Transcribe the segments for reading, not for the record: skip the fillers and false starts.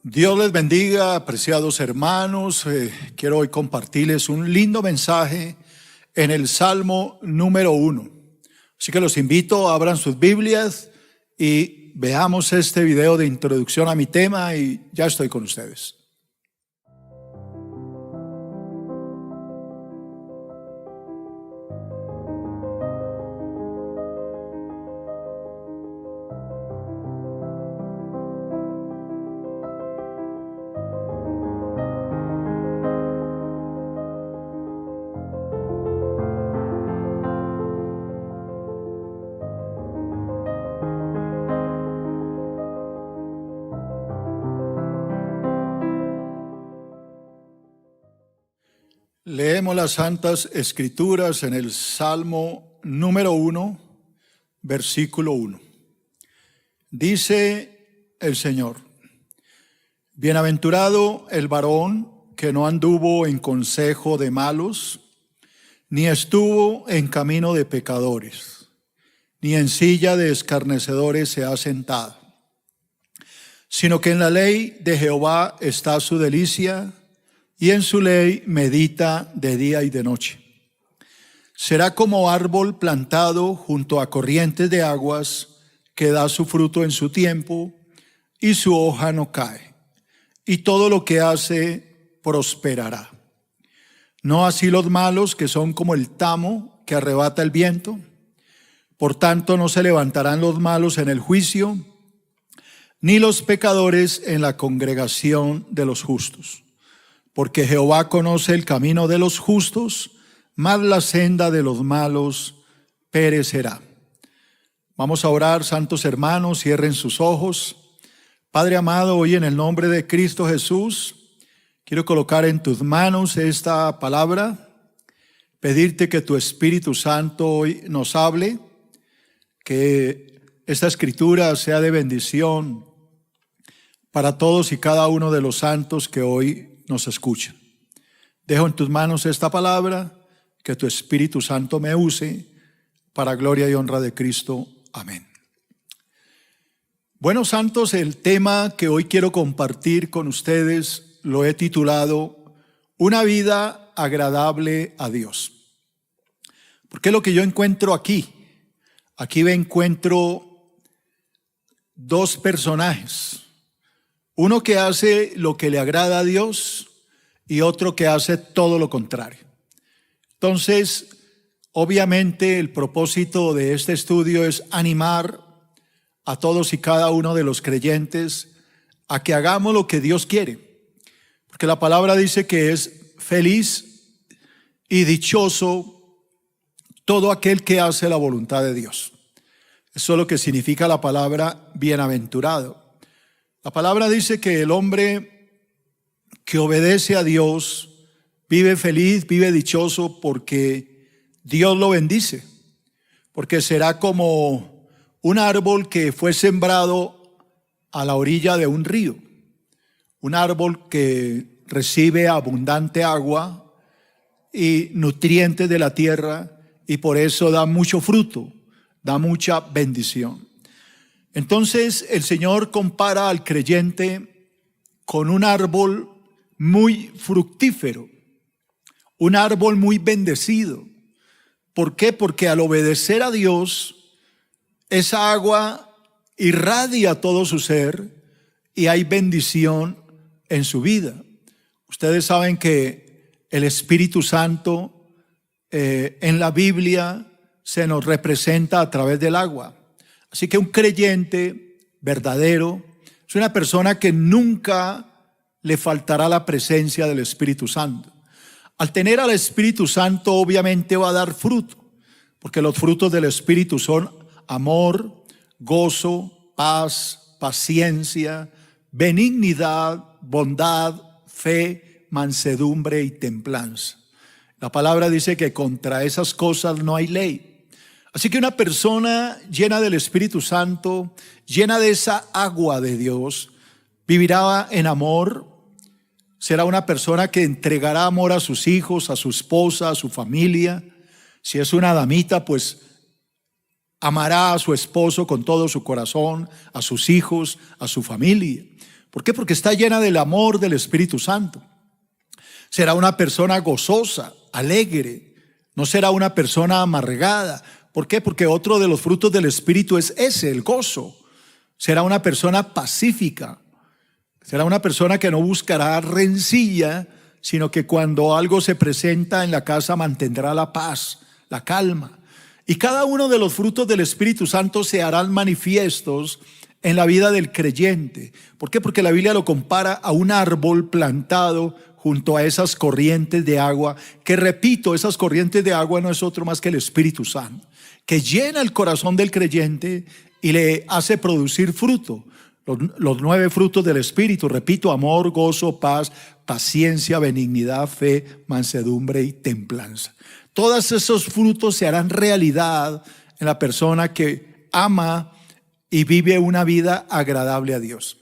Dios les bendiga, apreciados hermanos. Quiero hoy compartirles un lindo mensaje en el Salmo número 1. Así que los invito a abran sus Biblias y veamos este video de introducción a mi tema y ya estoy con ustedes. Leemos las Santas Escrituras en el Salmo número 1, versículo 1. Dice el Señor: Bienaventurado el varón que no anduvo en consejo de malos, ni estuvo en camino de pecadores, ni en silla de escarnecedores se ha sentado, sino que en la ley de Jehová está su delicia, y en su ley medita de día y de noche. Será como árbol plantado junto a corrientes de aguas, que da su fruto en su tiempo, y su hoja no cae, y todo lo que hace prosperará. No así los malos, que son como el tamo que arrebata el viento. Por tanto, no se levantarán los malos en el juicio, ni los pecadores en la congregación de los justos. Porque Jehová conoce el camino de los justos, mas la senda de los malos perecerá. Vamos a orar, santos hermanos, cierren sus ojos. Padre amado, hoy en el nombre de Cristo Jesús, quiero colocar en tus manos esta palabra, pedirte que tu Espíritu Santo hoy nos hable, que esta escritura sea de bendición para todos y cada uno de los santos que hoy nos escuchan. Dejo en tus manos esta palabra, que tu Espíritu Santo me use para gloria y honra de Cristo. Amén. Bueno, santos, el tema que hoy quiero compartir con ustedes lo he titulado Una vida agradable a Dios. Porque lo que yo encuentro aquí me encuentro dos personajes. Uno que hace lo que le agrada a Dios y otro que hace todo lo contrario. Entonces, obviamente el propósito de este estudio es animar a todos y cada uno de los creyentes a que hagamos lo que Dios quiere. Porque la palabra dice que es feliz y dichoso todo aquel que hace la voluntad de Dios. Eso es lo que significa la palabra bienaventurado. La palabra dice que el hombre que obedece a Dios vive feliz, vive dichoso, porque Dios lo bendice. Porque será como un árbol que fue sembrado a la orilla de un río. Un árbol que recibe abundante agua y nutrientes de la tierra, y por eso da mucho fruto, da mucha bendición. Entonces el Señor compara al creyente con un árbol muy fructífero, un árbol muy bendecido. ¿Por qué? Porque al obedecer a Dios, esa agua irradia todo su ser y hay bendición en su vida. Ustedes saben que el Espíritu Santo en la Biblia se nos representa a través del agua. Así que un creyente verdadero es una persona que nunca le faltará la presencia del Espíritu Santo. Al tener al Espíritu Santo, obviamente va a dar fruto, porque los frutos del Espíritu son amor, gozo, paz, paciencia, benignidad, bondad, fe, mansedumbre y templanza. La palabra dice que contra esas cosas no hay ley. Así que una persona llena del Espíritu Santo, llena de esa agua de Dios, vivirá en amor, será una persona que entregará amor a sus hijos, a su esposa, a su familia. Si es una damita, pues amará a su esposo con todo su corazón, a sus hijos, a su familia. ¿Por qué? Porque está llena del amor del Espíritu Santo. Será una persona gozosa, alegre, no será una persona amargada. ¿Por qué? Porque otro de los frutos del Espíritu es ese, el gozo. Será una persona pacífica, será una persona que no buscará rencilla, sino que cuando algo se presenta en la casa mantendrá la paz, la calma. Y cada uno de los frutos del Espíritu Santo se harán manifiestos en la vida del creyente. ¿Por qué? Porque la Biblia lo compara a un árbol plantado junto a esas corrientes de agua, que repito, esas corrientes de agua no es otro más que el Espíritu Santo, que llena el corazón del creyente y le hace producir fruto. Los 9 frutos del Espíritu, repito, amor, gozo, paz, paciencia, benignidad, fe, mansedumbre y templanza. Todos esos frutos se harán realidad en la persona que ama y vive una vida agradable a Dios.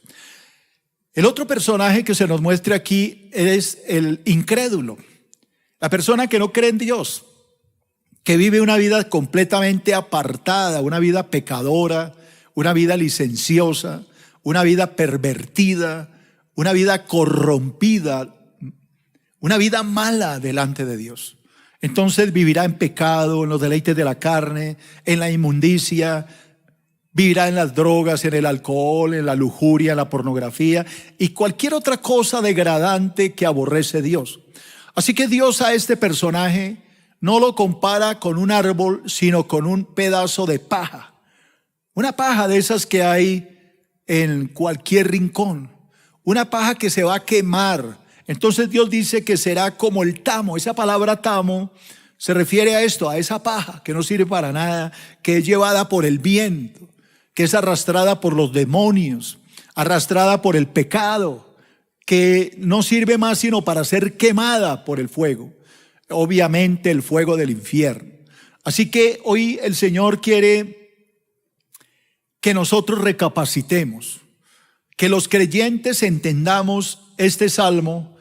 El otro personaje que se nos muestra aquí es el incrédulo, la persona que no cree en Dios, que vive una vida completamente apartada, una vida pecadora, una vida licenciosa, una vida pervertida, una vida corrompida, una vida mala delante de Dios. Entonces vivirá en pecado, en los deleites de la carne, en la inmundicia, vivirá en las drogas, en el alcohol, en la lujuria, en la pornografía y cualquier otra cosa degradante que aborrece Dios. Así que Dios a este personaje no lo compara con un árbol, sino con un pedazo de paja. Una paja de esas que hay en cualquier rincón. Una paja que se va a quemar. Entonces Dios dice que será como el tamo. Esa palabra tamo se refiere a esto, a esa paja que no sirve para nada, que es llevada por el viento, que es arrastrada por los demonios, arrastrada por el pecado, que no sirve más sino para ser quemada por el fuego. Obviamente el fuego del infierno. Así que hoy el Señor quiere que nosotros recapacitemos, que los creyentes entendamos este salmo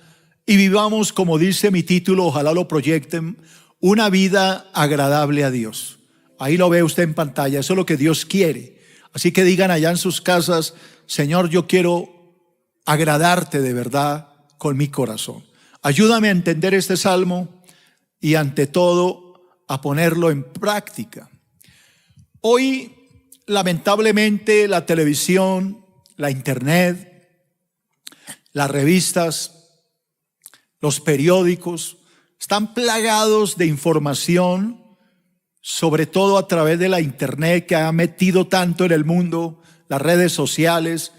y vivamos, como dice mi título, ojalá lo proyecten, una vida agradable a Dios. Ahí lo ve usted en pantalla, eso es lo que Dios quiere. Así que digan allá en sus casas, Señor, yo quiero agradarte de verdad con mi corazón. Ayúdame a entender este salmo y ante todo a ponerlo en práctica. Hoy, lamentablemente, la televisión, la internet, las revistas, los periódicos están plagados de información, sobre todo a través de la internet que ha metido tanto en el mundo, las redes sociales,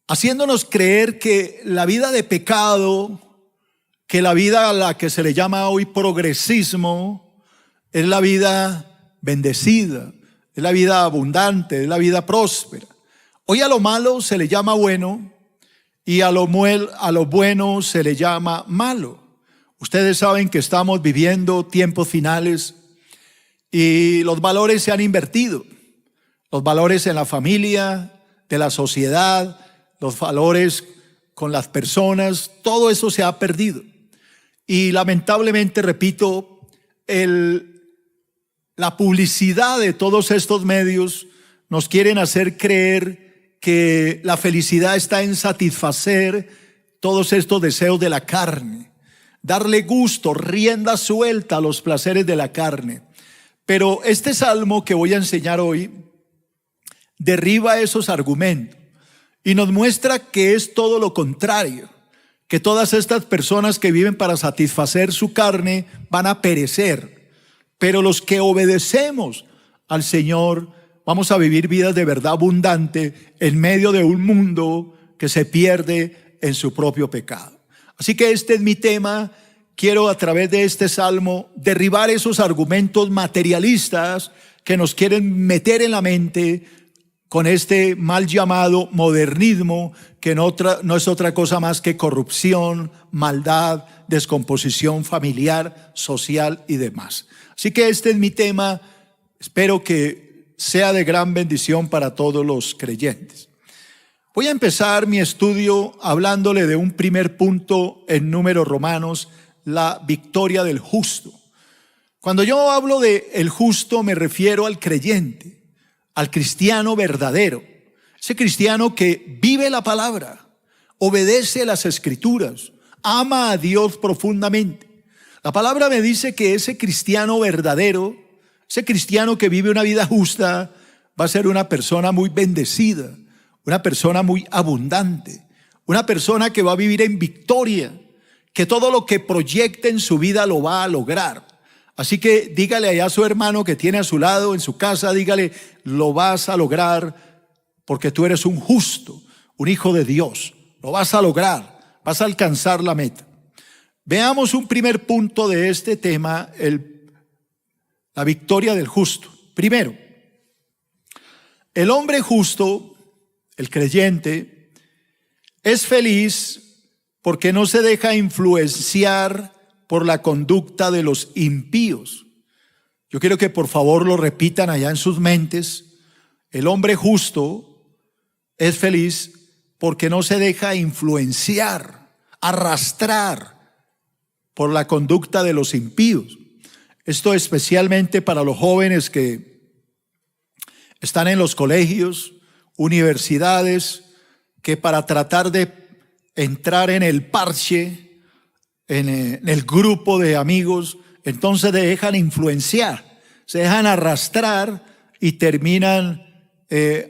haciéndonos creer que la vida de pecado, que la vida a la que se le llama hoy progresismo, es la vida bendecida, es la vida abundante, es la vida próspera. Hoy a lo malo se le llama bueno y a lo bueno se le llama malo. Ustedes saben que estamos viviendo tiempos finales y los valores se han invertido. Los valores en la familia, de la sociedad, los valores con las personas, todo eso se ha perdido. Y lamentablemente, repito, la publicidad de todos estos medios nos quieren hacer creer que la felicidad está en satisfacer todos estos deseos de la carne, darle gusto, rienda suelta a los placeres de la carne. Pero este salmo que voy a enseñar hoy derriba esos argumentos y nos muestra que es todo lo contrario, que todas estas personas que viven para satisfacer su carne van a perecer, pero los que obedecemos al Señor vamos a vivir vidas de verdad abundante en medio de un mundo que se pierde en su propio pecado. Así que este es mi tema. Quiero a través de este salmo derribar esos argumentos materialistas que nos quieren meter en la mente con este mal llamado modernismo, que no es otra cosa más que corrupción, maldad, descomposición familiar, social y demás. Así que este es mi tema. Espero que sea de gran bendición para todos los creyentes. Voy a empezar mi estudio hablándole de un primer punto en Números Romanos, la victoria del justo. Cuando yo hablo de el justo me refiero al creyente, al cristiano verdadero, ese cristiano que vive la palabra, obedece las Escrituras, ama a Dios profundamente. La palabra me dice que ese cristiano verdadero, ese cristiano que vive una vida justa, va a ser una persona muy bendecida, una persona muy abundante, una persona que va a vivir en victoria, que todo lo que proyecte en su vida lo va a lograr. Así que dígale allá a su hermano que tiene a su lado en su casa, dígale, lo vas a lograr porque tú eres un justo, un hijo de Dios. Lo vas a lograr, vas a alcanzar la meta. Veamos un primer punto de este tema, la victoria del justo. Primero, el hombre justo, el creyente, es feliz porque no se deja influenciar por la conducta de los impíos. Yo quiero que por favor lo repitan allá en sus mentes. El hombre justo es feliz porque no se deja influenciar, arrastrar por la conducta de los impíos. Esto especialmente para los jóvenes que están en los colegios, universidades, que para tratar de entrar en el parche, en el grupo de amigos, entonces se dejan influenciar, se dejan arrastrar y terminan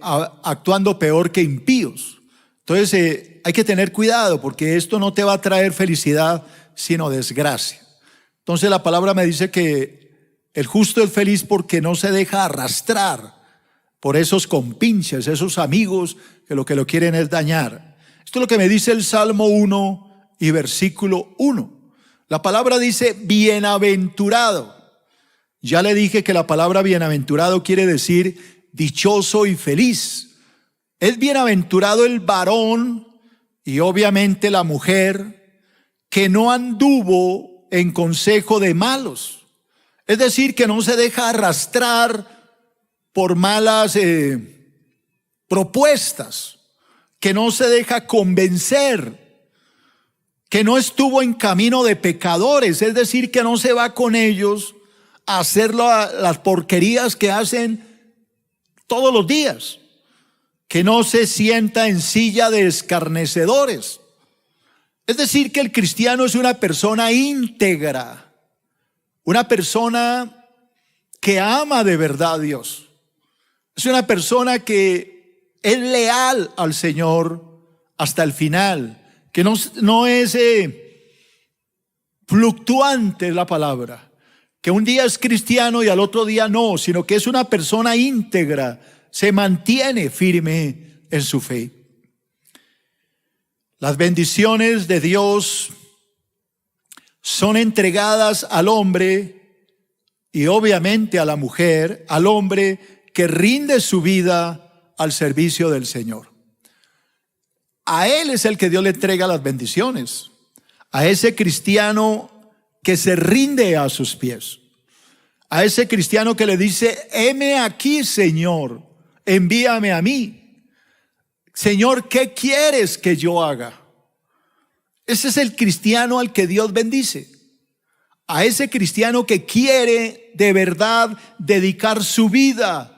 actuando peor que impíos. Entonces hay que tener cuidado porque esto no te va a traer felicidad, sino desgracia. Entonces la palabra me dice que el justo es feliz porque no se deja arrastrar por esos compinches, esos amigos que lo quieren es dañar. Esto es lo que me dice el Salmo 1 y versículo 1. La palabra dice bienaventurado. Ya le dije que la palabra bienaventurado quiere decir dichoso y feliz. Es bienaventurado el varón y obviamente la mujer que no anduvo en consejo de malos. Es decir, que no se deja arrastrar por malas propuestas, que no se deja convencer, que no estuvo en camino de pecadores, es decir, que no se va con ellos a hacer las porquerías que hacen todos los días, que no se sienta en silla de escarnecedores. Es decir, que el cristiano es una persona íntegra, una persona que ama de verdad a Dios. Es una persona que es leal al Señor hasta el final, que no es fluctuante la palabra, que un día es cristiano y al otro día no, sino que es una persona íntegra, se mantiene firme en su fe. Las bendiciones de Dios son entregadas al hombre y obviamente a la mujer, al hombre que rinde su vida al servicio del Señor. A él es el que Dios le entrega las bendiciones, a ese cristiano que se rinde a sus pies, a ese cristiano que le dice, heme aquí, Señor, envíame a mí. Señor, ¿qué quieres que yo haga? Ese es el cristiano al que Dios bendice, a ese cristiano que quiere de verdad dedicar su vida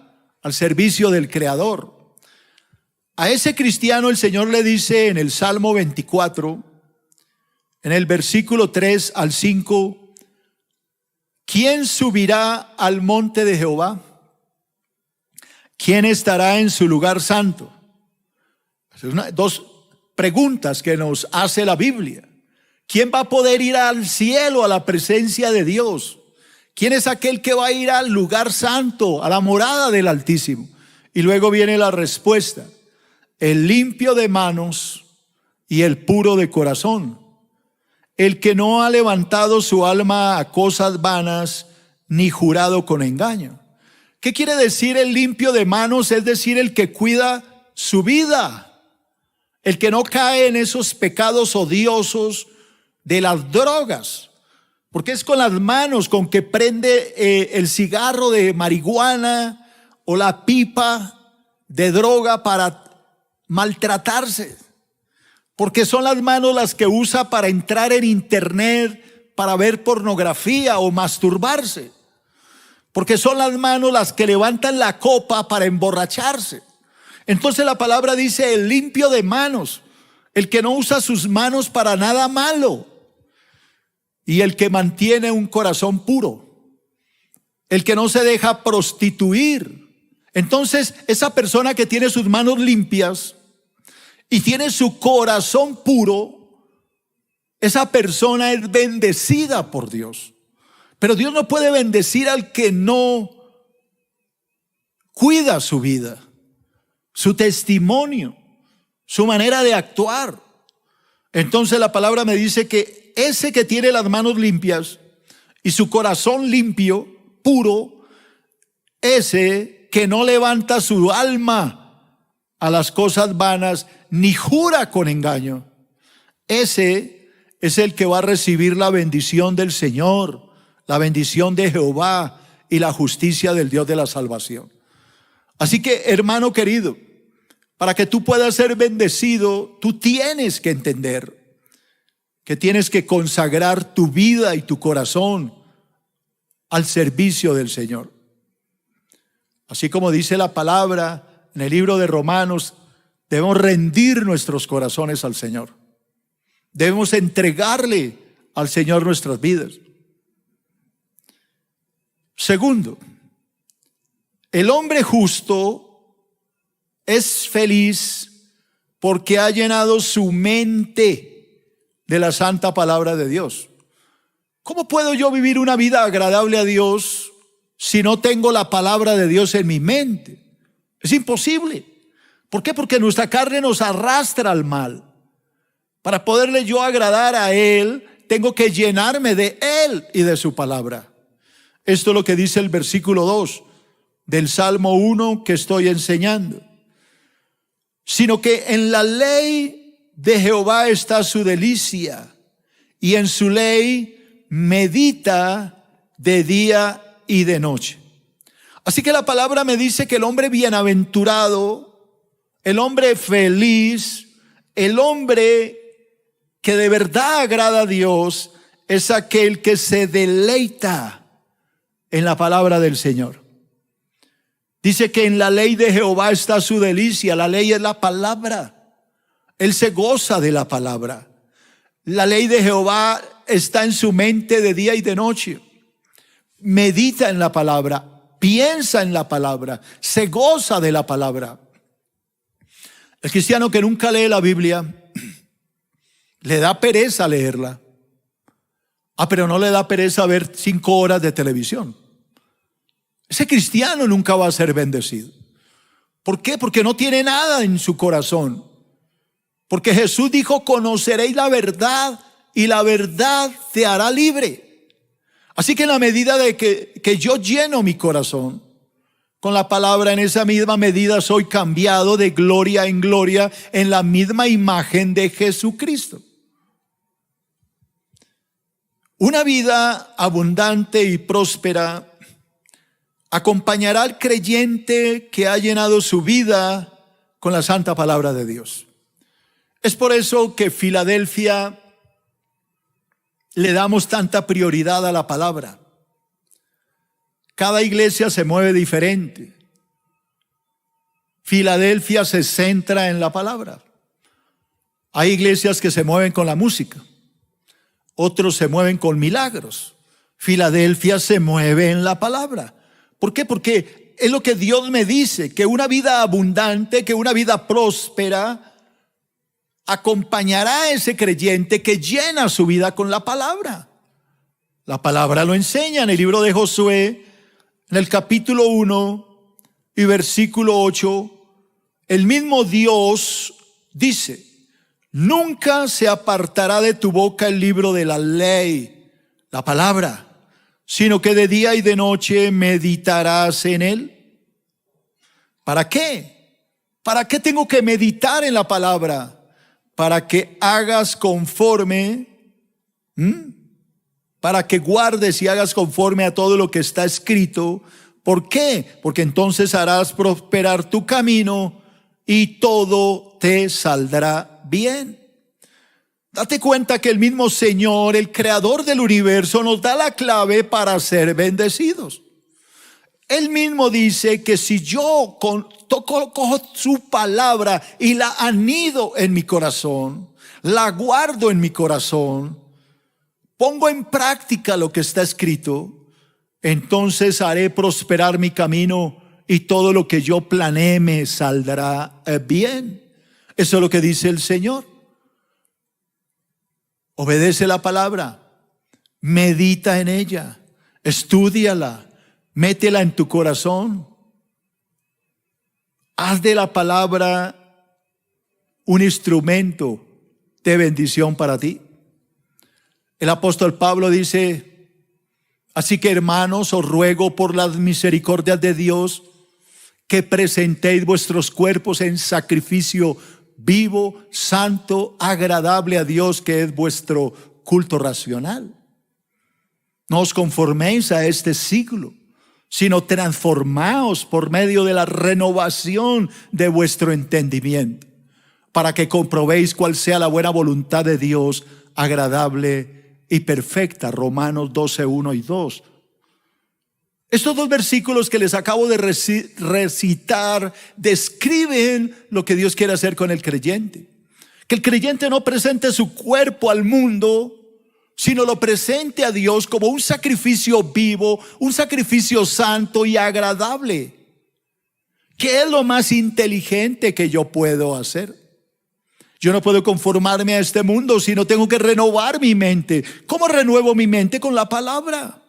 al servicio del Creador. A ese cristiano el Señor le dice en el Salmo 24, en el versículo 3 al 5, ¿quién subirá al monte de Jehová? ¿Quién estará en su lugar santo? Dos preguntas que nos hace la Biblia. ¿Quién va a poder ir al cielo, a la presencia de Dios? ¿Quién es aquel que va a ir al lugar santo, a la morada del Altísimo? Y luego viene la respuesta: el limpio de manos y el puro de corazón, el que no ha levantado su alma a cosas vanas, ni jurado con engaño. ¿Qué quiere decir el limpio de manos? Es decir, el que cuida su vida, el que no cae en esos pecados odiosos de las drogas. Porque es con las manos con que prende el cigarro de marihuana o la pipa de droga para maltratarse. Porque son las manos las que usa para entrar en internet, para ver pornografía o masturbarse. Porque son las manos las que levantan la copa para emborracharse. Entonces la palabra dice el limpio de manos. el que no usa sus manos para nada malo y el que mantiene un corazón puro, el que no se deja prostituir. Entonces, esa persona que tiene sus manos limpias y tiene su corazón puro, esa persona es bendecida por Dios. Pero Dios no puede bendecir al que no cuida su vida, su testimonio, su manera de actuar. Entonces la palabra me dice que ese que tiene las manos limpias y su corazón limpio, puro, ese que no levanta su alma a las cosas vanas, ni jura con engaño, ese es el que va a recibir la bendición del Señor, la bendición de Jehová y la justicia del Dios de la salvación. Así que, hermano querido, para que tú puedas ser bendecido, tú tienes que entender que tienes que consagrar tu vida y tu corazón al servicio del Señor. Así como dice la palabra en el libro de Romanos, debemos rendir nuestros corazones al Señor. Debemos entregarle al Señor nuestras vidas. Segundo, el hombre justo es feliz porque ha llenado su mente de la santa palabra de Dios. ¿Cómo puedo yo vivir una vida agradable a Dios si no tengo la palabra de Dios en mi mente? Es imposible. ¿Por qué? Porque nuestra carne nos arrastra al mal. Para poderle yo agradar a Él, tengo que llenarme de Él y de su palabra. Esto es lo que dice el versículo 2 del Salmo 1 que estoy enseñando. Sino que en la ley de Jehová está su delicia, y en su ley medita de día y de noche. Así que la palabra me dice que el hombre bienaventurado, el hombre feliz, el hombre que de verdad agrada a Dios, es aquel que se deleita en la palabra del Señor. Dice que en la ley de Jehová está su delicia. La ley es la palabra. Él se goza de la palabra. La ley de Jehová está en su mente de día y de noche. Medita en la palabra, piensa en la palabra, se goza de la palabra. El cristiano que nunca lee la Biblia, le da pereza leerla. Pero no le da pereza ver 5 horas de televisión. Ese cristiano nunca va a ser bendecido. ¿Por qué? Porque no tiene nada en su corazón. Porque Jesús dijo: conoceréis la verdad y la verdad te hará libre. Así que en la medida de que yo lleno mi corazón con la palabra, en esa misma medida soy cambiado de gloria en gloria en la misma imagen de Jesucristo. Una vida abundante y próspera acompañará al creyente que ha llenado su vida con la santa palabra de Dios. Es por eso que Filadelfia le damos tanta prioridad a la palabra. Cada iglesia se mueve diferente. Filadelfia se centra en la palabra. Hay iglesias que se mueven con la música. Otros se mueven con milagros. Filadelfia se mueve en la palabra. ¿Por qué? Porque es lo que Dios me dice, que una vida abundante, que una vida próspera acompañará a ese creyente que llena su vida con la palabra. La palabra lo enseña en el libro de Josué, en el capítulo 1 y versículo 8. El mismo Dios dice: nunca se apartará de tu boca el libro de la ley, la palabra, sino que de día y de noche meditarás en él. ¿Para qué? ¿Para qué tengo que meditar en la palabra? Para que hagas conforme, para que guardes y hagas conforme a todo lo que está escrito. ¿Por qué? Porque entonces harás prosperar tu camino y todo te saldrá bien. Date cuenta que el mismo Señor, el creador del universo, nos da la clave para ser bendecidos. Él mismo dice que si yo cojo su palabra y la anido en mi corazón, la guardo en mi corazón, pongo en práctica lo que está escrito, entonces haré prosperar mi camino y todo lo que yo planeé me saldrá bien. Eso es lo que dice el Señor. Obedece la palabra, medita en ella, estúdiala, métela en tu corazón. Haz de la palabra un instrumento de bendición para ti. El apóstol Pablo dice: así que, hermanos, os ruego por las misericordias de Dios que presentéis vuestros cuerpos en sacrificio vivo, santo, agradable a Dios, que es vuestro culto racional. No os conforméis a este siglo, sino transformaos por medio de la renovación de vuestro entendimiento, para que comprobéis cuál sea la buena voluntad de Dios, agradable y perfecta. Romanos 12, 1 y 2. Estos dos versículos que les acabo de recitar describen lo que Dios quiere hacer con el creyente. Que el creyente no presente su cuerpo al mundo, sino lo presente a Dios como un sacrificio vivo, un sacrificio santo y agradable. ¿Qué es lo más inteligente que yo puedo hacer? Yo no puedo conformarme a este mundo, sino tengo que renovar mi mente. ¿Cómo renuevo mi mente? Con la palabra.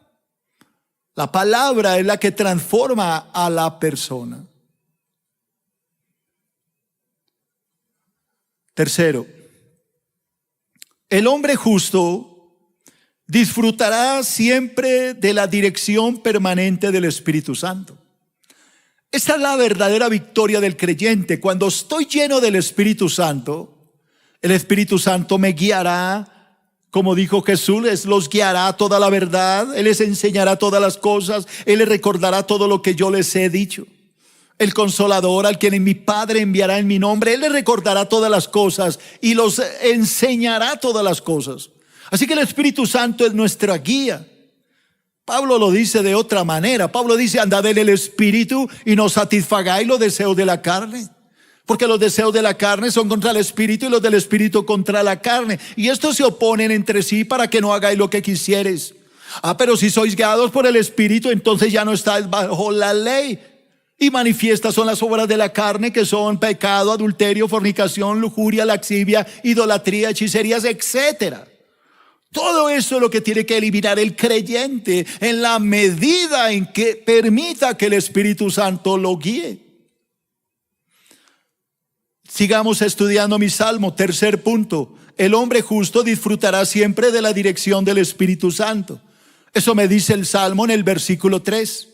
La palabra es la que transforma a la persona. Tercero, el hombre justo disfrutará siempre de la dirección permanente del Espíritu Santo. Esta es la verdadera victoria del creyente. Cuando estoy lleno del Espíritu Santo, el Espíritu Santo me guiará. Como dijo Jesús, Él los guiará a toda la verdad, Él les enseñará todas las cosas, Él les recordará todo lo que yo les he dicho. El Consolador, al quien mi Padre enviará en mi nombre, Él les recordará todas las cosas y los enseñará todas las cosas. Así que el Espíritu Santo es nuestra guía. Pablo lo dice de otra manera. Pablo dice: andad en el Espíritu y no satisfagáis los deseos de la carne. Porque los deseos de la carne son contra el Espíritu y los del Espíritu contra la carne. Y estos se oponen entre sí para que no hagáis lo que quisieres. Pero si sois guiados por el Espíritu, entonces ya no estáis bajo la ley. Y manifiestas son las obras de la carne, que son pecado, adulterio, fornicación, lujuria, laxivia, idolatría, hechicerías, etcétera. Todo eso es lo que tiene que eliminar el creyente en la medida en que permita que el Espíritu Santo lo guíe. Sigamos estudiando mi salmo. Tercer punto: el hombre justo disfrutará siempre de la dirección del Espíritu Santo. Eso me dice el salmo en el versículo 3.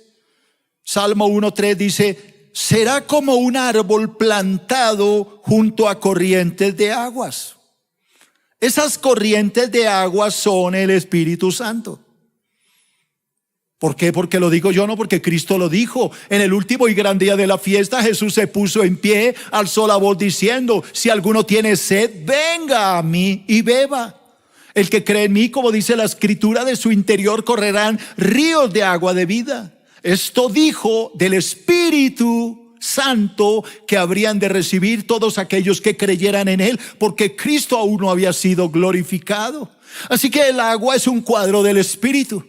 Salmo 1:3 dice: será como un árbol plantado junto a corrientes de aguas. Esas corrientes de aguas son el Espíritu Santo. ¿Por qué? Porque lo digo yo, no porque Cristo lo dijo. En el último y gran día de la fiesta, Jesús se puso en pie, alzó la voz diciendo: si alguno tiene sed, venga a mí y beba. El que cree en mí, como dice la Escritura, de su interior correrán ríos de agua de vida. Esto dijo del Espíritu Santo que habrían de recibir todos aquellos que creyeran en Él, porque Cristo aún no había sido glorificado. Así que el agua es un cuadro del Espíritu.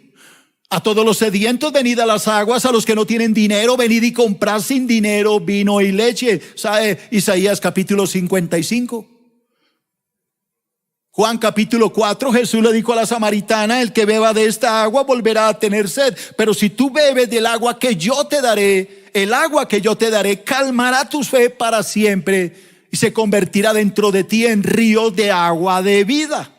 A todos los sedientos, venid a las aguas. A los que no tienen dinero, venid y comprad sin dinero vino y leche. ¿Sabe? Isaías capítulo 55. Juan capítulo 4, Jesús le dijo a la samaritana: el que beba de esta agua volverá a tener sed, pero si tú bebes del agua que yo te daré, el agua que yo te daré calmará tu sed para siempre y se convertirá dentro de ti en ríos de agua de vida.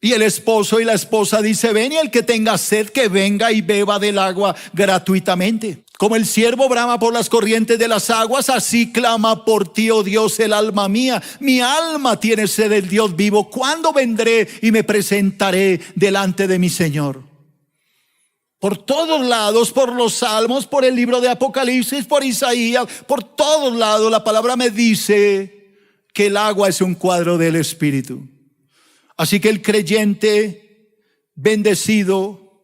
Y el esposo y la esposa dice: ven, y el que tenga sed, que venga y beba del agua gratuitamente. Como el ciervo brama por las corrientes de las aguas, así clama por ti, oh Dios, el alma mía. Mi alma tiene sed del Dios vivo. ¿Cuándo vendré y me presentaré delante de mi Señor? Por todos lados, por los salmos, por el libro de Apocalipsis, por Isaías, por todos lados la palabra me dice que el agua es un cuadro del Espíritu. Así que el creyente bendecido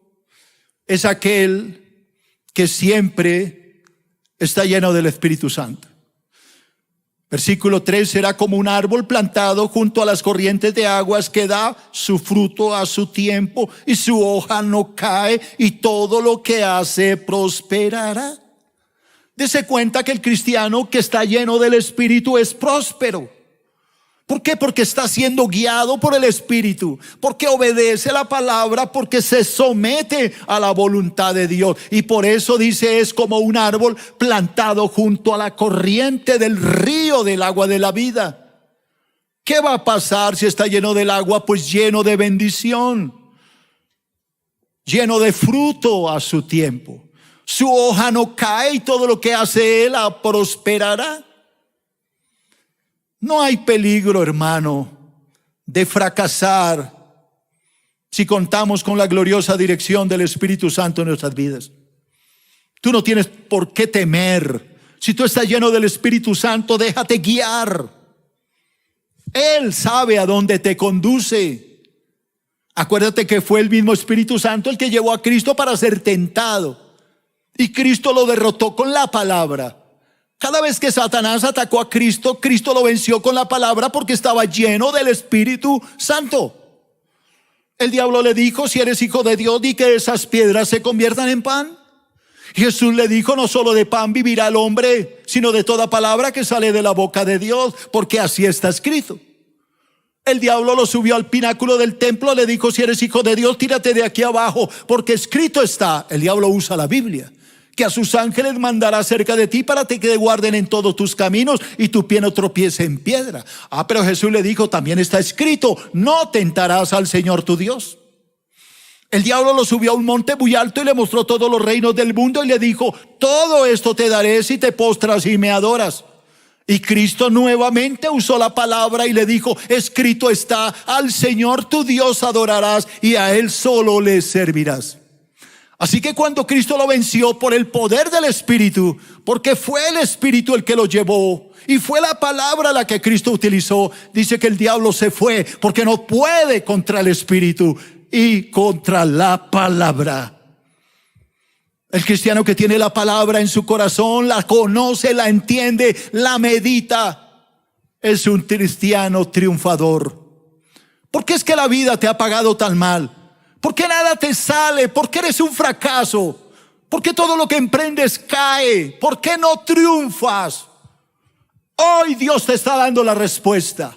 es aquel que siempre está lleno del Espíritu Santo. Versículo 3, será como un árbol plantado junto a las corrientes de aguas que da su fruto a su tiempo y su hoja no cae y todo lo que hace prosperará. Dese cuenta que el cristiano que está lleno del Espíritu es próspero. ¿Por qué? Porque está siendo guiado por el Espíritu, porque obedece la palabra, porque se somete a la voluntad de Dios. Y por eso dice, es como un árbol plantado junto a la corriente del río del agua de la vida. ¿Qué va a pasar si está lleno del agua? Pues lleno de bendición, lleno de fruto a su tiempo. Su hoja no cae y todo lo que hace él prosperará. No hay peligro, hermano, de fracasar si contamos con la gloriosa dirección del Espíritu Santo en nuestras vidas. Tú no tienes por qué temer. Si tú estás lleno del Espíritu Santo, déjate guiar. Él sabe a dónde te conduce. Acuérdate que fue el mismo Espíritu Santo el que llevó a Cristo para ser tentado. Y Cristo lo derrotó con la palabra. Cada vez que Satanás atacó a Cristo, Cristo lo venció con la palabra porque estaba lleno del Espíritu Santo. El diablo le dijo, si eres hijo de Dios, di que esas piedras se conviertan en pan. Y Jesús le dijo, no solo de pan vivirá el hombre, sino de toda palabra que sale de la boca de Dios, porque así está escrito. El diablo lo subió al pináculo del templo, le dijo, si eres hijo de Dios, tírate de aquí abajo, porque escrito está. El diablo usa la Biblia. Que a sus ángeles mandará cerca de ti para que te guarden en todos tus caminos y tu pie no tropiece en piedra. Pero Jesús le dijo, también está escrito, no tentarás al Señor tu Dios. El diablo lo subió a un monte muy alto y le mostró todos los reinos del mundo y le dijo, todo esto te daré si te postras y me adoras. Y Cristo nuevamente usó la palabra y le dijo, escrito está, al Señor tu Dios adorarás y a Él solo le servirás. Así que cuando Cristo lo venció por el poder del Espíritu, porque fue el Espíritu el que lo llevó y fue la palabra la que Cristo utilizó, dice que el diablo se fue porque no puede contra el Espíritu y contra la palabra. El cristiano que tiene la palabra en su corazón, la conoce, la entiende, la medita, es un cristiano triunfador. ¿Por qué es que la vida te ha pagado tan mal? ¿Por qué nada te sale? ¿Por qué eres un fracaso? ¿Por qué todo lo que emprendes cae? ¿Por qué no triunfas? Hoy Dios te está dando la respuesta.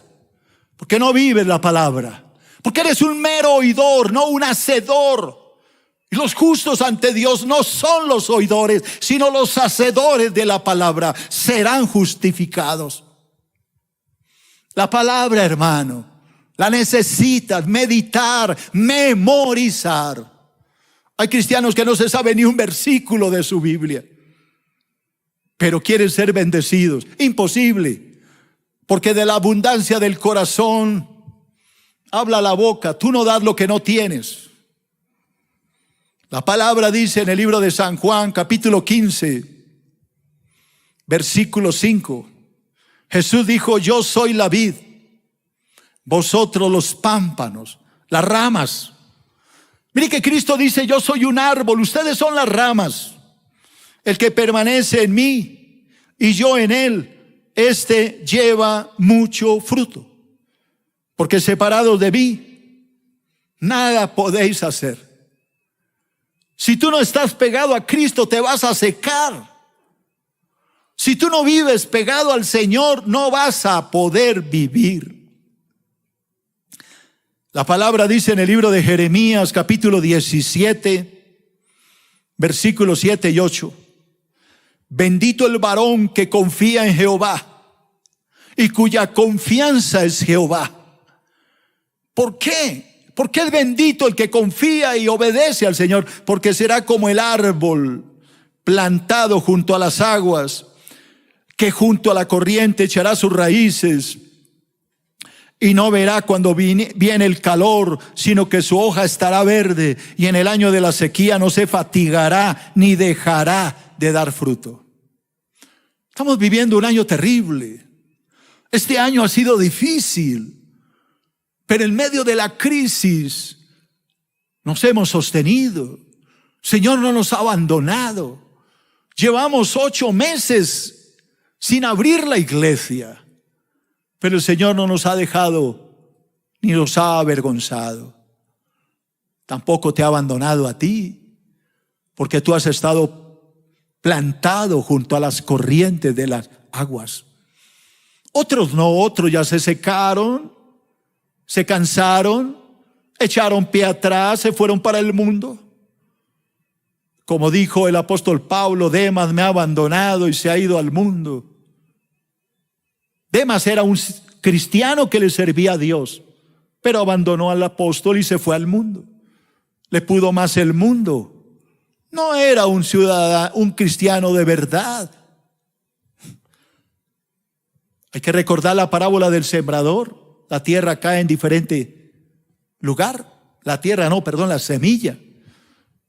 ¿Por qué no vives la palabra? Porque eres un mero oidor, no un hacedor. Y los justos ante Dios no son los oidores, sino los hacedores de la palabra. Serán justificados. La palabra, hermano, la necesitas meditar, memorizar. Hay cristianos que no se saben ni un versículo de su Biblia, pero quieren ser bendecidos. Imposible, porque de la abundancia del corazón habla la boca. Tú no das lo que no tienes. La palabra dice en el libro de San Juan, capítulo 15, versículo 5. Jesús dijo, yo soy la vid, vosotros los pámpanos, las ramas. Mire que Cristo dice, yo soy un árbol, ustedes son las ramas. El que permanece en mí y yo en él, este lleva mucho fruto. Porque separados de mí, nada podéis hacer. Si tú no estás pegado a Cristo, te vas a secar. Si tú no vives pegado al Señor, no vas a poder vivir. La palabra dice en el libro de Jeremías, capítulo 17, versículos 7 y 8. Bendito el varón que confía en Jehová y cuya confianza es Jehová. ¿Por qué? ¿Por qué es bendito el que confía y obedece al Señor? Porque será como el árbol plantado junto a las aguas, que junto a la corriente echará sus raíces y no verá cuando viene el calor, sino que su hoja estará verde, y en el año de la sequía no se fatigará ni dejará de dar fruto. Estamos viviendo un año terrible. Este año ha sido difícil, pero en medio de la crisis nos hemos sostenido. Señor no nos ha abandonado. Llevamos 8 meses sin abrir la iglesia, pero el Señor no nos ha dejado ni nos ha avergonzado. Tampoco te ha abandonado a ti, porque tú has estado plantado junto a las corrientes de las aguas. Otros no, otros ya se secaron, se cansaron, echaron pie atrás, se fueron para el mundo. Como dijo el apóstol Pablo, Demas me ha abandonado y se ha ido al mundo. Demas era un cristiano que le servía a Dios, pero abandonó al apóstol y se fue al mundo. Le pudo más el mundo. No era un ciudadano, un cristiano de verdad. Hay que recordar la parábola del sembrador. La tierra cae en diferente lugar. La semilla.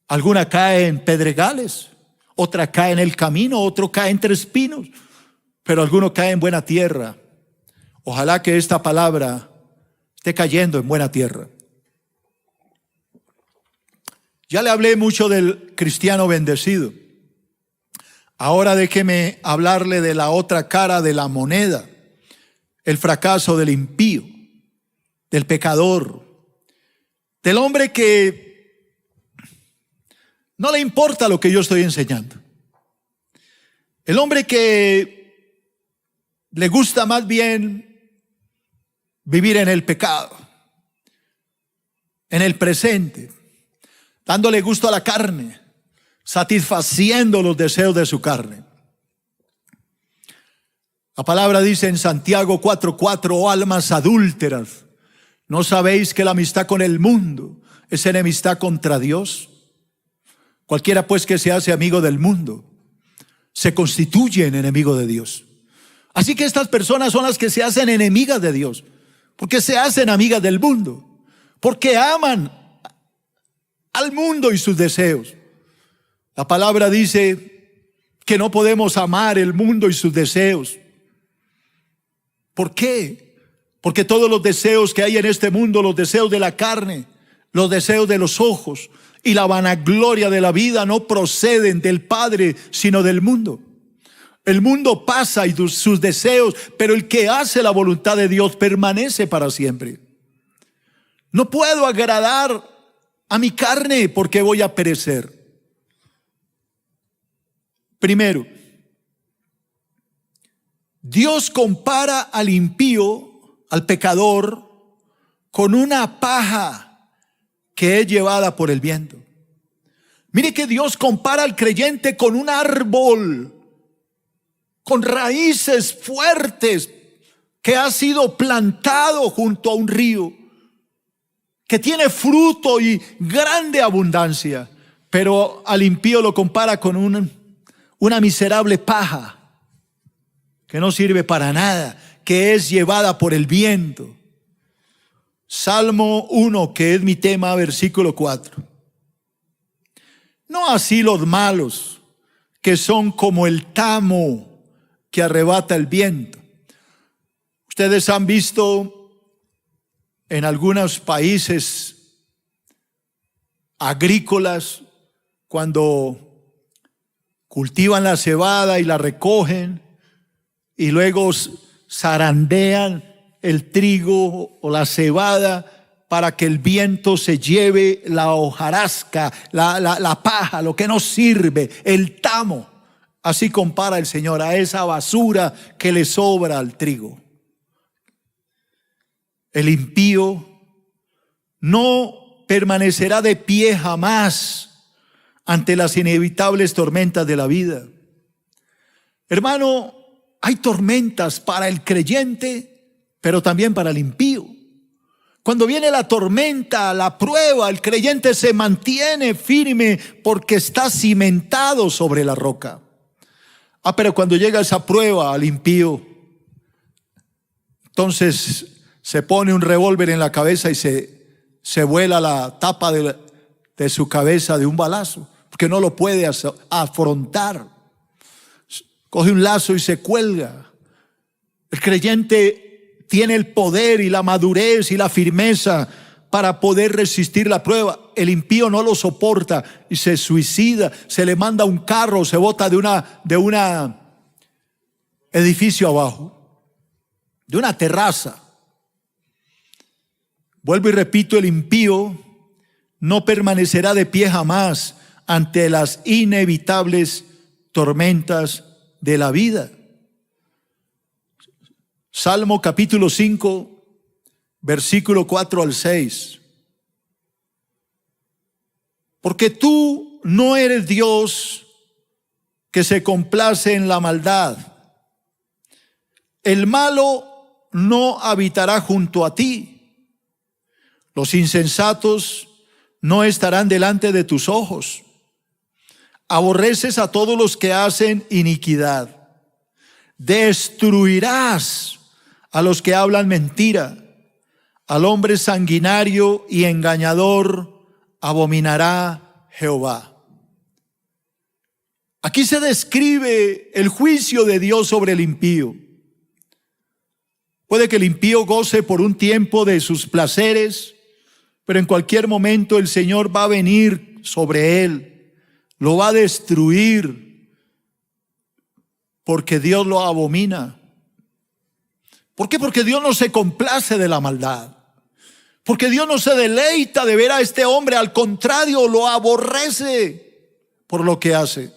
Alguna cae en pedregales, otra cae en el camino, otro cae entre espinos, pero alguno cae en buena tierra. Ojalá que esta palabra esté cayendo en buena tierra. Ya le hablé mucho del cristiano bendecido. Ahora déjeme hablarle de la otra cara de la moneda, el fracaso del impío, del pecador, del hombre que no le importa lo que yo estoy enseñando. El hombre que le gusta más bien vivir en el pecado, en el presente, dándole gusto a la carne, satisfaciendo los deseos de su carne. La palabra dice en Santiago 4:4, oh almas adúlteras, ¿no sabéis que la amistad con el mundo es enemistad contra Dios? Cualquiera pues que se hace amigo del mundo se constituye en enemigo de Dios. Así que estas personas son las que se hacen enemigas de Dios, porque se hacen amigas del mundo, porque aman al mundo y sus deseos. La palabra dice que no podemos amar el mundo y sus deseos. ¿Por qué? Porque todos los deseos que hay en este mundo, los deseos de la carne, los deseos de los ojos y la vanagloria de la vida no proceden del Padre, sino del mundo. El mundo pasa y sus deseos, pero el que hace la voluntad de Dios permanece para siempre. No puedo agradar a mi carne porque voy a perecer. Primero, Dios compara al impío, al pecador, con una paja que es llevada por el viento. Mire que Dios compara al creyente con un árbol, con raíces fuertes, que ha sido plantado junto a un río, que tiene fruto y grande abundancia. Pero al impío lo compara con una miserable paja, que no sirve para nada, que es llevada por el viento. Salmo 1, que es mi tema, versículo 4. No así los malos, que son como el tamo que arrebata el viento. Ustedes han visto en algunos países agrícolas, cuando cultivan la cebada y la recogen y luego zarandean el trigo o la cebada para que el viento se lleve la hojarasca, la paja, lo que no sirve, el tamo. Así compara el Señor a esa basura que le sobra al trigo. El impío no permanecerá de pie jamás ante las inevitables tormentas de la vida. Hermano, hay tormentas para el creyente, pero también para el impío. Cuando viene la tormenta, la prueba, el creyente se mantiene firme porque está cimentado sobre la roca. Pero cuando llega esa prueba al impío, entonces se pone un revólver en la cabeza y se vuela la tapa de su cabeza de un balazo, porque no lo puede afrontar. Coge un lazo y se cuelga. El creyente tiene el poder y la madurez y la firmeza para poder resistir la prueba. El impío no lo soporta y se suicida, se le manda un carro, se bota de una edificio abajo, de una terraza. Vuelvo y repito, el impío no permanecerá de pie jamás ante las inevitables tormentas de la vida. Salmo capítulo 5, versículo 4 al 6. Porque tú no eres Dios que se complace en la maldad. El malo no habitará junto a ti. Los insensatos no estarán delante de tus ojos. Aborreces a todos los que hacen iniquidad. Destruirás a los que hablan mentira. Al hombre sanguinario y engañador abominará Jehová. Aquí se describe el juicio de Dios sobre el impío. Puede que el impío goce por un tiempo de sus placeres, pero en cualquier momento el Señor va a venir sobre él, lo va a destruir, porque Dios lo abomina. ¿Por qué? Porque Dios no se complace de la maldad, porque Dios no se deleita de ver a este hombre, al contrario, lo aborrece por lo que hace.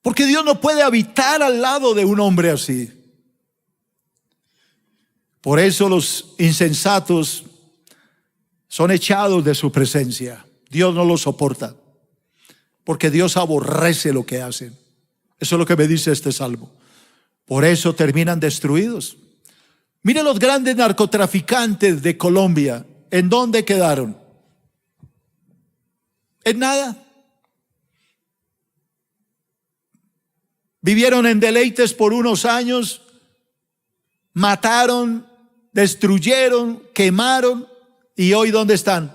Porque Dios no puede habitar al lado de un hombre así. Por eso los insensatos son echados de su presencia. Dios no los soporta, porque Dios aborrece lo que hacen. Eso es lo que me dice este salmo. Por eso terminan destruidos. Mire los grandes narcotraficantes de Colombia. ¿En dónde quedaron? En nada. Vivieron en deleites por unos años, mataron, destruyeron, quemaron, y hoy ¿dónde están?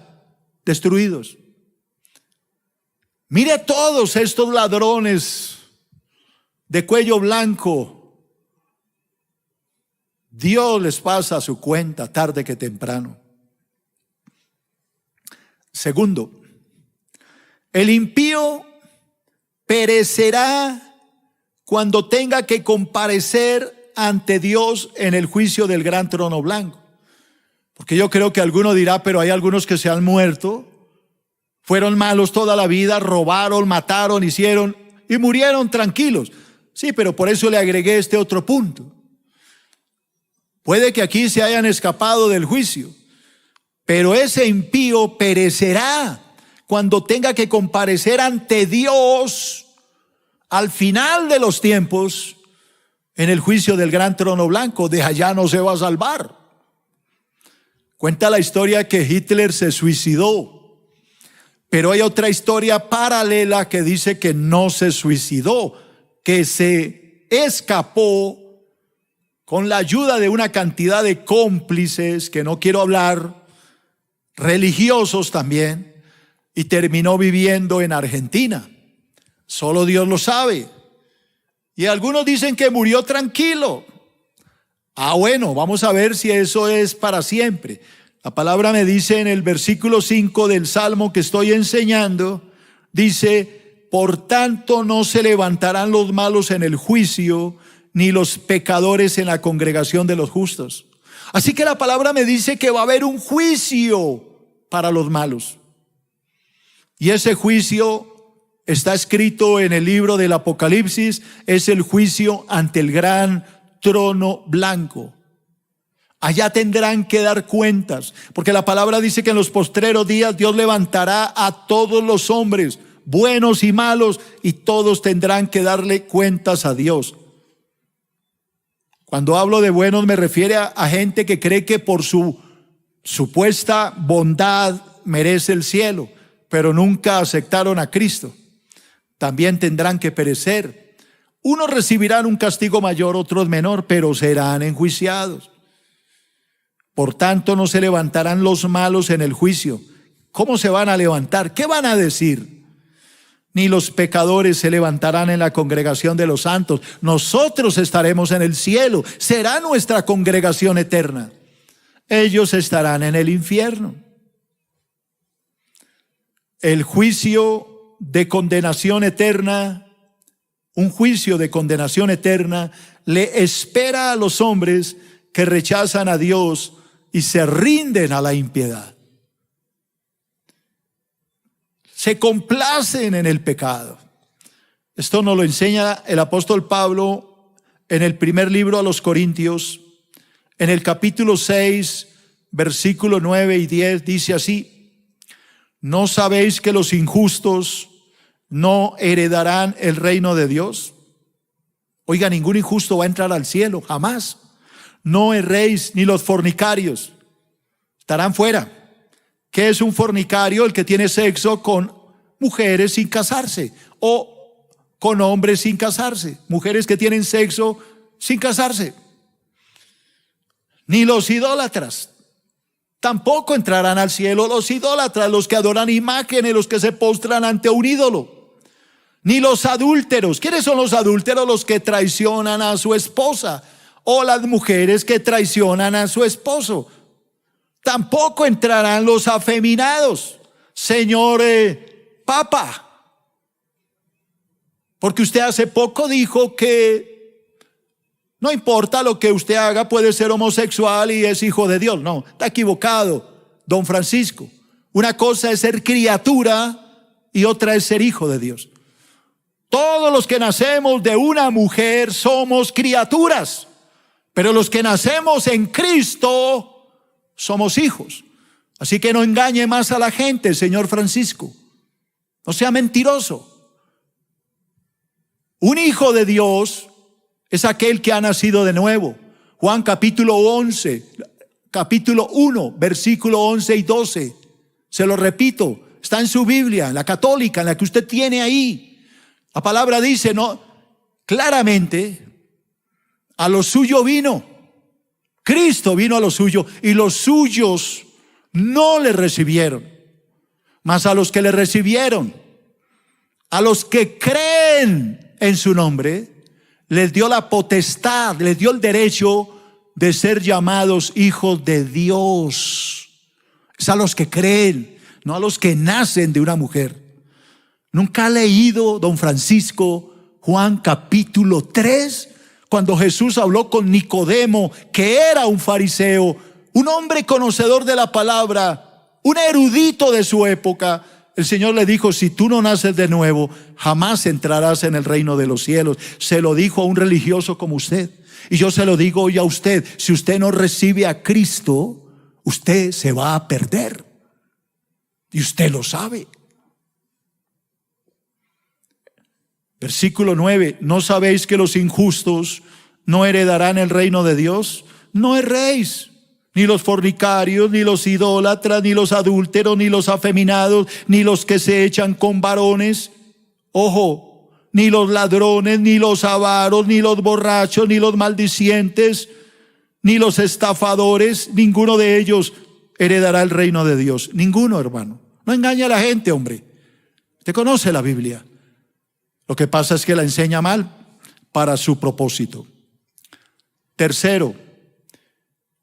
Destruidos. Mire a todos estos ladrones de cuello blanco. Dios les pasa su cuenta tarde que temprano. Segundo, el impío perecerá cuando tenga que comparecer ante Dios en el juicio del gran trono blanco. Porque yo creo que alguno dirá, pero hay algunos que se han muerto, fueron malos toda la vida, robaron, mataron, hicieron y murieron tranquilos. Sí, pero por eso le agregué este otro punto. Puede que aquí se hayan escapado del juicio, pero ese impío perecerá cuando tenga que comparecer ante Dios al final de los tiempos en el juicio del gran trono blanco. De allá no se va a salvar. Cuenta la historia que Hitler se suicidó, pero hay otra historia paralela que dice que no se suicidó, que se escapó con la ayuda de una cantidad de cómplices, que no quiero hablar, religiosos también, y terminó viviendo en Argentina. Solo Dios lo sabe. Y algunos dicen que murió tranquilo. Bueno, vamos a ver si eso es para siempre. La palabra me dice en el versículo 5 del Salmo que estoy enseñando, dice: por tanto no se levantarán los malos en el juicio, ni los pecadores en la congregación de los justos. Así que la palabra me dice que va a haber un juicio para los malos. Y ese juicio está escrito en el libro del Apocalipsis, es el juicio ante el gran trono blanco. Allá tendrán que dar cuentas, porque la palabra dice que en los postreros días Dios levantará a todos los hombres, buenos y malos, y todos tendrán que darle cuentas a Dios. Cuando hablo de buenos me refiero a gente que cree que por su supuesta bondad merece el cielo, pero nunca aceptaron a Cristo. También tendrán que perecer. Unos recibirán un castigo mayor, otros menor, pero serán enjuiciados. Por tanto, no se levantarán los malos en el juicio. ¿Cómo se van a levantar? ¿Qué van a decir? Ni los pecadores se levantarán en la congregación de los santos. Nosotros estaremos en el cielo. Será nuestra congregación eterna. ellos estarán en el infierno. El juicio de condenación eterna, un juicio de condenación eterna, le espera a los hombres que rechazan a Dios y se rinden a la impiedad. Se complacen en el pecado. Esto nos lo enseña el apóstol Pablo en el primer libro a los Corintios, en el capítulo 6, versículo 9 y 10, dice así: ¿no sabéis que los injustos no heredarán el reino de Dios? Oiga, ningún injusto va a entrar al cielo, jamás. No erréis, ni los fornicarios estarán fuera. ¿Qué es un fornicario? El que tiene sexo con mujeres sin casarse, o con hombres sin casarse, mujeres que tienen sexo sin casarse. Ni los idólatras tampoco entrarán al cielo. Los idólatras, los que adoran imágenes, los que se postran ante un ídolo. Ni los adúlteros. ¿Quiénes son los adúlteros? Los que traicionan a su esposa, o las mujeres que traicionan a su esposo. Tampoco entrarán los afeminados, señor Papa, porque usted hace poco dijo que no importa lo que usted haga, puede ser homosexual y es hijo de Dios. No, está equivocado, don Francisco. Una cosa es ser criatura y otra es ser hijo de Dios. Todos los que nacemos de una mujer somos criaturas, pero los que nacemos en Cristo somos hijos. Así que no engañe más a la gente, señor Francisco. No sea mentiroso. Un hijo de Dios es aquel que ha nacido de nuevo. Juan capítulo 1, versículo 11 y 12. Se lo repito, está en su Biblia, en la católica, en la que usted tiene ahí. La palabra dice, no, claramente, a lo suyo vino. Cristo vino a lo suyo y los suyos no le recibieron. Mas a los que le recibieron, a los que creen en su nombre, les dio la potestad, les dio el derecho de ser llamados hijos de Dios. Es a los que creen, no a los que nacen de una mujer. ¿Nunca ha leído, don Francisco, Juan capítulo 3? Cuando Jesús habló con Nicodemo, que era un fariseo, un hombre conocedor de la palabra, un erudito de su época, el Señor le dijo: si tú no naces de nuevo, jamás entrarás en el reino de los cielos. Se lo dijo a un religioso como usted. Y yo se lo digo hoy a usted: si usted no recibe a Cristo, usted se va a perder. Y usted lo sabe. Versículo 9, ¿no sabéis que los injustos no heredarán el reino de Dios? No erréis, ni los fornicarios, ni los idólatras, ni los adúlteros, ni los afeminados, ni los que se echan con varones. Ojo, ni los ladrones, ni los avaros, ni los borrachos, ni los maldicientes, ni los estafadores, ninguno de ellos heredará el reino de Dios. Ninguno, hermano. No engañe a la gente, hombre. Usted conoce la Biblia. Lo que pasa es que la enseña mal para su propósito. Tercero,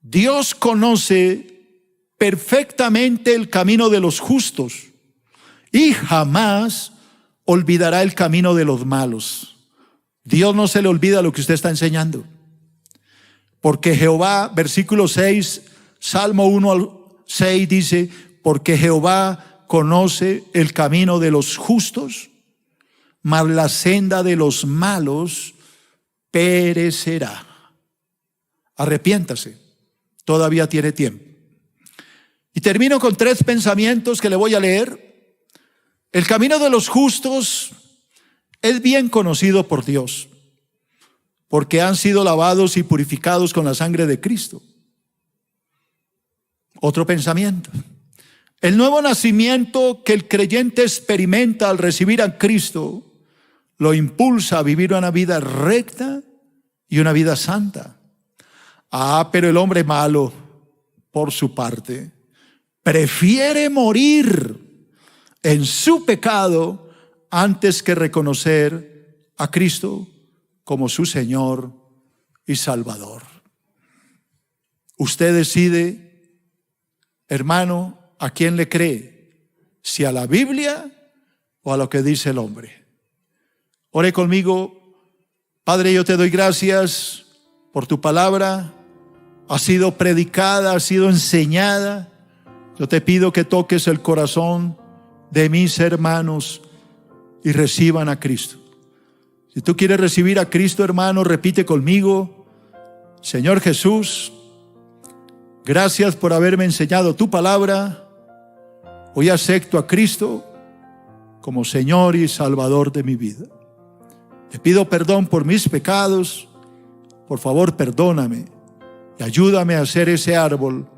Dios conoce perfectamente el camino de los justos y jamás olvidará el camino de los malos. Dios no se le olvida lo que usted está enseñando. Porque Jehová, versículo 6, Salmo 1 al 6 dice: porque Jehová conoce el camino de los justos, mas la senda de los malos perecerá. Arrepiéntase, todavía tiene tiempo. Y termino con 3 pensamientos que le voy a leer. El camino de los justos es bien conocido por Dios, porque han sido lavados y purificados con la sangre de Cristo. Otro pensamiento: el nuevo nacimiento que el creyente experimenta al recibir a Cristo lo impulsa a vivir una vida recta y una vida santa. Pero el hombre malo, por su parte, prefiere morir en su pecado antes que reconocer a Cristo como su Señor y Salvador. Usted decide hermano, ¿a quién le cree? ¿Si a la Biblia o a lo que dice el hombre? Ore conmigo. Padre, yo te doy gracias por tu palabra. Ha sido predicada, ha sido enseñada. Yo te pido que toques el corazón de mis hermanos y reciban a Cristo. Si tú quieres recibir a Cristo, hermano, repite conmigo: Señor Jesús, gracias por haberme enseñado tu palabra. Hoy acepto a Cristo como Señor y Salvador de mi vida. Te pido perdón por mis pecados. Por favor, perdóname y ayúdame a ser ese árbol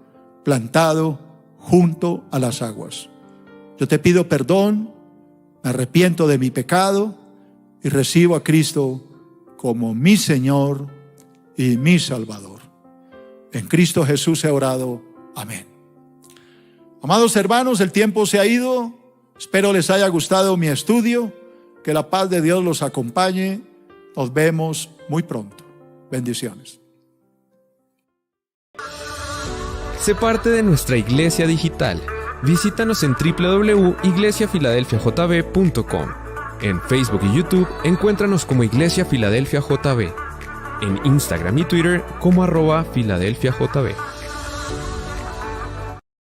plantado junto a las aguas. Yo te pido perdón, me arrepiento de mi pecado y recibo a Cristo como mi Señor y mi Salvador. En Cristo Jesús he orado. Amén. Amados hermanos, el tiempo se ha ido. Espero les haya gustado mi estudio. Que la paz de Dios los acompañe. Nos vemos muy pronto. Bendiciones. Sé parte de nuestra iglesia digital. Visítanos en www.iglesiafiladelfiajb.com. En Facebook y YouTube, encuéntranos como Iglesia Filadelfia JB. En Instagram y Twitter como @FiladelfiaJB.